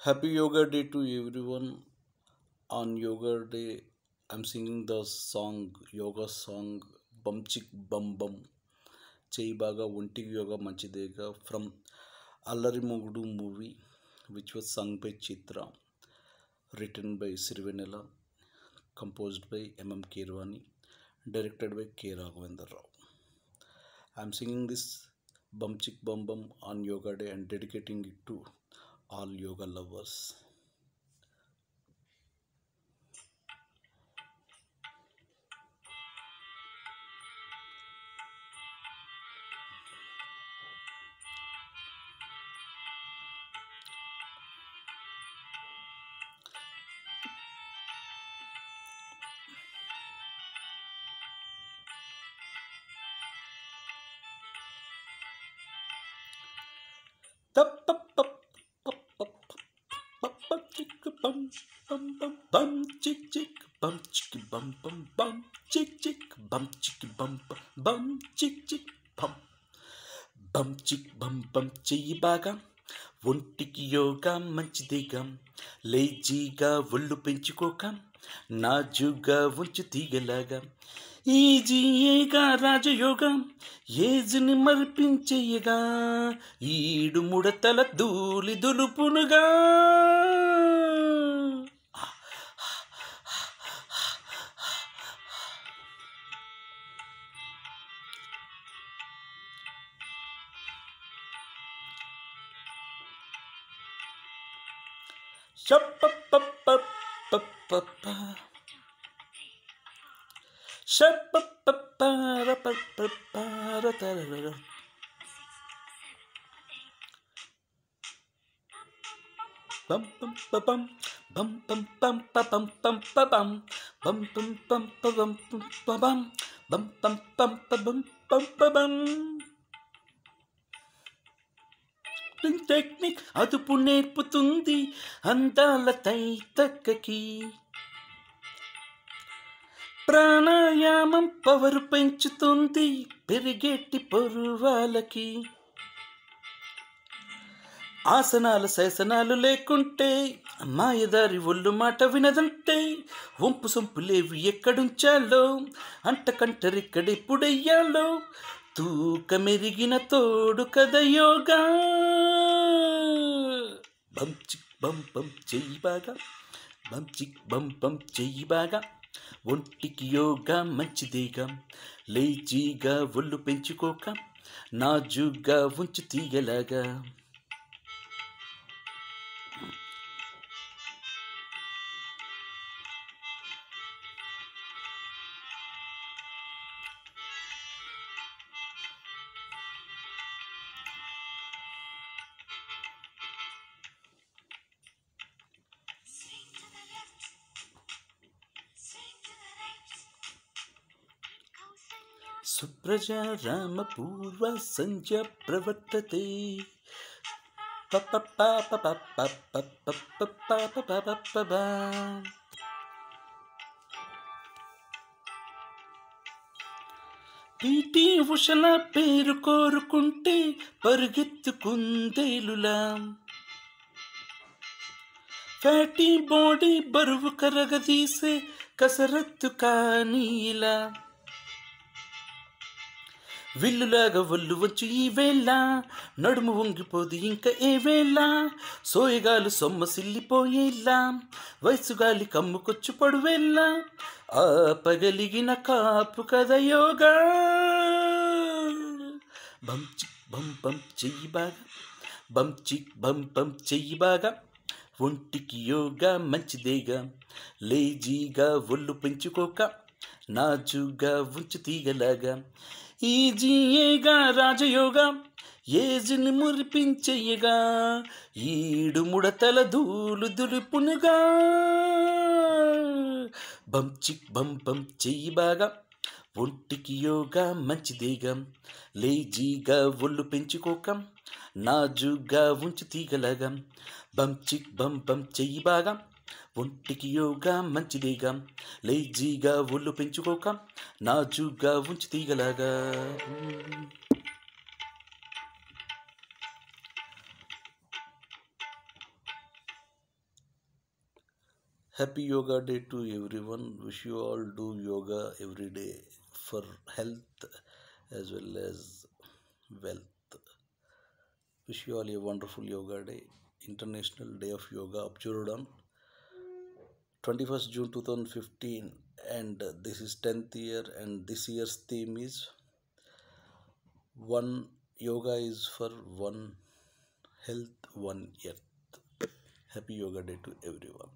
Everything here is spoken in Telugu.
Happy Yoga Day to everyone. On Yoga Day, I'm singing the song, yoga song, Bum Chick Bum Bum. Chei Baga Unti Yoga Manchidega from Allari Mogudu movie, which was sung by Chitra, written by Sirvenela, composed by M.M. Kirwani, directed by K. Raghavendra Rao. I'm singing this Bum Chick Bum Bum on Yoga Day and dedicating it to all yoga lovers. Bum chick bum bum chick chick bum chick bum chick chick bum chick bum chick chick bum chick bum చెయ్యి బాగా ఒంటికి యోగా మంచిదిగా లేజీగా ఒళ్ళు పెంచుకోక నాజుగా ఉంచు తీగలాగా ఈజీయేగా రాజయోగం ఏజ్ని మరిపించేయగా ఈడు ముడతల ధూళి దులుపునుగా Bum bum ba bum bum bum bum ba bum bum ba bum bum bum bum ba bum bum ba bum bum bum bum ba bum bum ba bum technique అదుపు నేర్పుతుంది అందాల తైతక్కకి ప్రాణాయామం పవరు పెంచుతుంది పెరిగేటి పరువాలకి ఆసనాలు శాసనాలు లేకుంటే మాయదారి ఒళ్ళు మాట వినదంటే వంపు సొంపులేవి ఎక్కడుంచాలో అంటకంటరిక్కడెప్పుడెయ్యాలో తూకమెరిగిన తోడు కథ యోగా బం చిక్ బం బం చెయ్యి బాగా బం చిక్ బం బం చెయ్యి బాగా ఒంటికి యోగా మంచిదేగా లేజీగా ఒళ్ళు పెంచుకోక నాజుగా ఉంచు తీగలాగా సుప్రజా రామ పూర్వ సంధ్య ప్రవర్తతే పీటీ ఉషల పేరు కోరుకుంటే పరుగెత్తుకుందేలులా ఫ్యాటీ బాడీ బరువు కరగదీసే కసరత్తు కానీలా విల్లులాగా ఒళ్ళు వచ్చి ఈ వేళ నడుము వంగిపోదు ఇంకా ఏ వేళ సోయగాలు సొమ్మసిల్లిపోయేలా వయసుగాలి కమ్ముకొచ్చు పడువేళ్ళ ఆపగలిగిన కాపు కథ యోగా బం చిక్ బం బం చెయ్యి బాగా బం చిక్ బం బం చెయ్యి బాగా ఒంటికి యోగా మంచిదేగా లేజీగా ఒళ్ళు పెంచుకోక నాజుగా ఉంచు తీగలాగా ఈజీయేగా రాజయోగా ఏజ్ని మురిపించేయగా ఈడు ముడతల ధూళి దులుపునుగా బం చిక్ బం బం చెయ్యి బాగా ఒంటికి యోగా మంచిదేగా లేజీగా ఒళ్ళు పెంచుకోక నాజుగా ఉంచు తీగలాగా బం చిక్ బం బం చెయ్యి బాగా ఒంటికి యోగా మంచిదేగా లేజీగా ఒళ్ళు పెంచుకోక నాజుగా ఉంచి తీగలాగా Happy Yoga Day to everyone. Wish you all do yoga every day for health as well as wealth. Wish you all a wonderful Yoga Day. International Day of Yoga observed on 21st June 2015, and this is 10th year, and this year's theme is one yoga is for one health, one earth. Happy Yoga Day to everyone.